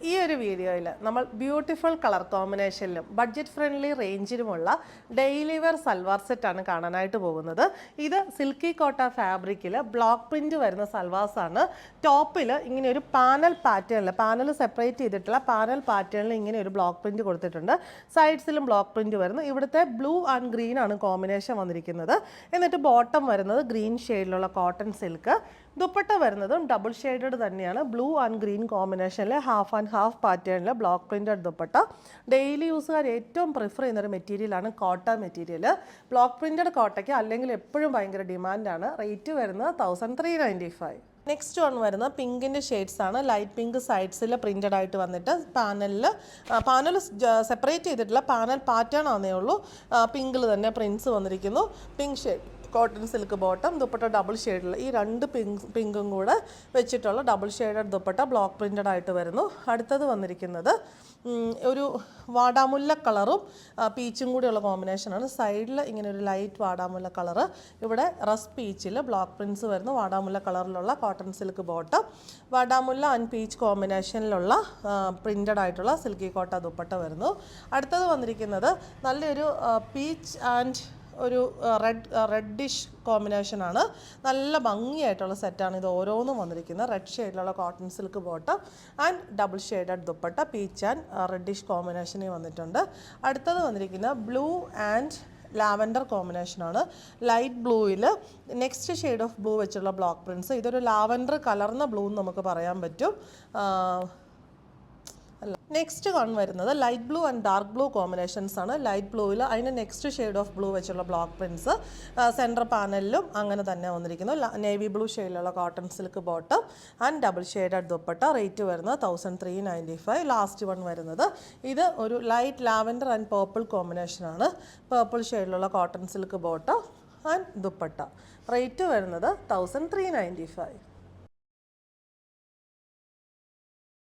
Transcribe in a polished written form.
ഈ ഒരു വീഡിയോയിൽ നമ്മൾ ബ്യൂട്ടിഫുൾ കളർ കോമ്പിനേഷനിലും ബഡ്ജറ്റ് ഫ്രണ്ട്ലി റേഞ്ചിലുമുള്ള ഡെയിലി വെയർ സൽവാർ സെറ്റാണ് കാണാനായിട്ട് പോകുന്നത്. ഇത് സിൽക്കി കോട്ട ഫാബ്രിക്കിൽ ബ്ലോക്ക് പ്രിന്റ് വരുന്ന സൽവാർസാണ്. ടോപ്പിൽ ഇങ്ങനെ ഒരു പാനൽ പാറ്റേണിൽ, പാനൽ സെപ്പറേറ്റ് ചെയ്തിട്ടുള്ള പാനൽ പാറ്റേണിൽ ഇങ്ങനെ ഒരു ബ്ലോക്ക് പ്രിന്റ് കൊടുത്തിട്ടുണ്ട്. സൈഡ്സിലും ബ്ലോക്ക് പ്രിന്റ് വരുന്നു. ഇവിടുത്തെ ബ്ലൂ ആൻഡ് ഗ്രീൻ ആണ് കോമ്പിനേഷൻ വന്നിരിക്കുന്നത്. എന്നിട്ട് ബോട്ടം വരുന്നത് ഗ്രീൻ ഷെയ്ഡിലുള്ള കോട്ടൺ സിൽക്ക്. ദുപ്പട്ട വരുന്നതും ഡബിൾ ഷെയ്ഡഡ് തന്നെയാണ്. ബ്ലൂ ആൻഡ് ഗ്രീൻ കോമ്പിനേഷനിൽ ഹാഫ് ആൻഡ് ഹാഫ് പാറ്റേണിൽ ബ്ലോക്ക് പ്രിന്റഡ് ദുപ്പട്ട. ഡെയിലി യൂസുകാർ ഏറ്റവും പ്രിഫർ ചെയ്യുന്നൊരു മെറ്റീരിയലാണ് കോട്ട മെറ്റീരിയൽ. ബ്ലോക്ക് പ്രിന്റഡ് കോട്ടയ്ക്ക് അല്ലെങ്കിൽ എപ്പോഴും ഭയങ്കര ഡിമാൻഡാണ്. റേറ്റ് വരുന്നത് 1395. നെക്സ്റ്റ് വൺ വരുന്ന പിങ്കിൻ്റെ ഷെയ്ഡ്സ് ആണ്. ലൈറ്റ് പിങ്ക് സൈഡ്സിൽ പ്രിന്റഡ് ആയിട്ട് വന്നിട്ട് പാനൽ സെപ്പറേറ്റ് ചെയ്തിട്ടില്ല, പാനൽ പാറ്റേൺ ആണെന്നേ ഉള്ളൂ. പിങ്കിൽ തന്നെ പ്രിൻസ് വന്നിരിക്കുന്നു. Pink shade cotton silk bottom, dupatta double ഷെയ്ഡിൽ ഈ രണ്ട് പിങ്കും കൂടെ വെച്ചിട്ടുള്ള double shaded dupatta block printed ആയിട്ട് വരുന്നു. അടുത്തത് വന്നിരിക്കുന്നത് ഒരു വാടാമുല്ല കളറും പീച്ചും കൂടിയുള്ള കോമ്പിനേഷനാണ്. സൈഡിൽ ഇങ്ങനെ ഒരു ലൈറ്റ് വാടാമുല്ല കളറ്, ഇവിടെ റസ് പീച്ചിൽ ബ്ലോക്ക് പ്രിൻസ് വരുന്നു. വാടാമുല്ല കളറിലുള്ള കോട്ടൺ സിൽക്ക് ബോട്ടം, വാടാമുല്ല ആൻഡ് പീച്ച് കോമ്പിനേഷനിലുള്ള പ്രിന്റഡ് ആയിട്ടുള്ള സിൽക്കി കോട്ട ദുപ്പട്ട വരുന്നു. അടുത്തത് വന്നിരിക്കുന്നത് നല്ലൊരു പീച്ച് ആൻഡ് ഒരു റെഡിഷ് കോമ്പിനേഷനാണ്. നല്ല ഭംഗിയായിട്ടുള്ള സെറ്റാണ് ഇത് ഓരോന്നും വന്നിരിക്കുന്നത്. റെഡ് ഷെയ്ഡിലുള്ള cotton silk bottom and double shaded dupatta peach and reddish കോമ്പിനേഷനിൽ വന്നിട്ടുണ്ട്. അടുത്തത് വന്നിരിക്കുന്നത് ബ്ലൂ ആൻഡ് ലാവൻഡർ കോമ്പിനേഷനാണ്. ലൈറ്റ് ബ്ലൂവിൽ നെക്സ്റ്റ് ഷെയ്ഡ് ഓഫ് ബ്ലൂ വെച്ചുള്ള ബ്ലോക്ക് പ്രിൻസ്. ഇതൊരു ലാവൻഡർ കലർന്ന ബ്ലൂ എന്ന് നമുക്ക് പറയാൻ പറ്റും. നെക്സ്റ്റ് വരുന്നത് light blue and dark blue combinations ആണ്. ലൈറ്റ് ബ്ലൂവിൽ അതിന് നെക്സ്റ്റ് ഷെയ്ഡ് ഓഫ് ബ്ലൂ വെച്ചുള്ള ബ്ലോക്ക് പ്രിൻസ്. സെൻറ്റർ പാനലിലും അങ്ങനെ തന്നെ വന്നിരിക്കുന്നു. നേവി ബ്ലൂ ഷെയ്ഡിലുള്ള cotton silk bottom and double shaded dupatta. Rate വരുന്നത് 1395. ലാസ്റ്റ് വൺ വരുന്നത് ഇത് ഒരു ലൈറ്റ് ലാവൻഡർ ആൻഡ് പേർപ്പിൾ കോമ്പിനേഷനാണ്. പേർപ്പിൾ ഷെയ്ഡിലുള്ള cotton silk bottom and dupatta. Rate വരുന്നത് 1395.